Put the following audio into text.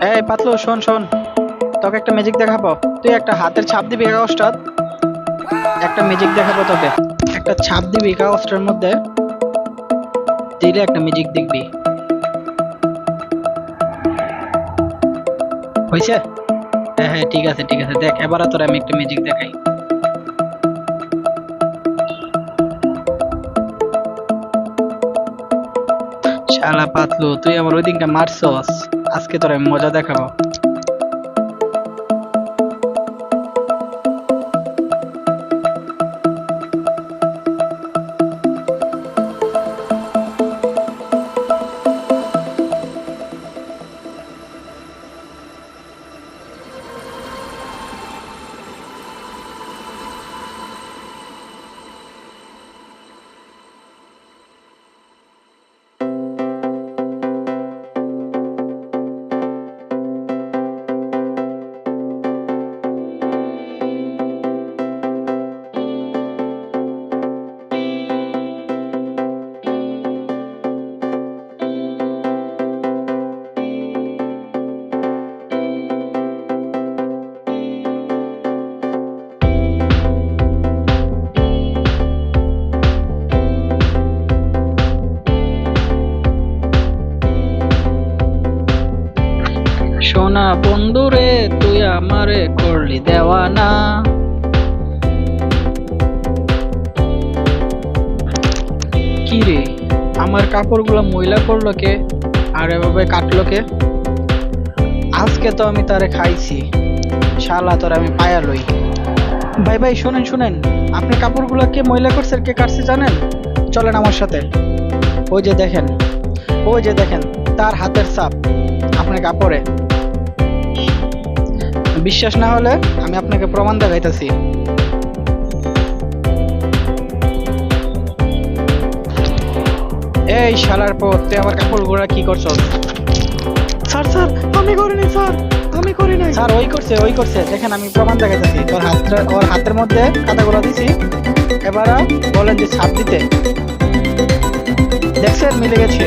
এই পাতলু, শোন শোন, তোকে একটা ম্যাজিক দেখাবো। তুই একটা হাতের ছাপ দিবি কাগজটা, একটা ম্যাজিক দেখাবো তোকে। একটা ছাপ দিবি কাগজটার মধ্যে, দিলে একটা ম্যাজিক দেখবি। হয়েছে? হ্যাঁ হ্যাঁ, ঠিক আছে ঠিক আছে, দেখ এবার তোর আমি একটা ম্যাজিক দেখাই। শালা পাতলু, তুই আমার ওই দিনটা মারছস, আজকে তোর আমি মজা দেখাবো। সোনা বন্ধুরে, তুই আমারে করলি দেওয়ানা। কি রে, আমার কাপড়গুলো ময়লা করলো কে, আর এভাবে কাটলো কে? আজকে তো আমি তারে খাইছি, শালা তোর আমি পায়া লই। ভাই ভাই, শুনেন শুনেন, আপনি কাপড়গুলো কে ময়লা করছে, কে কাটছে জানেন? চলেন আমার সাথে। ওই যে দেখেন, ওই যে দেখেন, তার হাতের ছাপ আপনার কাপড়ে। বিশ্বাস না হলে আমি আপনাকে প্রমাণ দেখাইতেছি। এই শালার পথ, তুই আমার কাপড়গুলো কি করছস? স্যার স্যার, আমি করিনি স্যার, আমি করি নাই। স্যার ওই করছে, ওই করছে, দেখেন আমি প্রমাণ দেখাইতেছি। তোর হাতটা, ওর হাতের মধ্যে কাঁটাগুলো দিছি, এবার বলেন যে ছাপ দিতে। দেখছেন মিলে গেছে।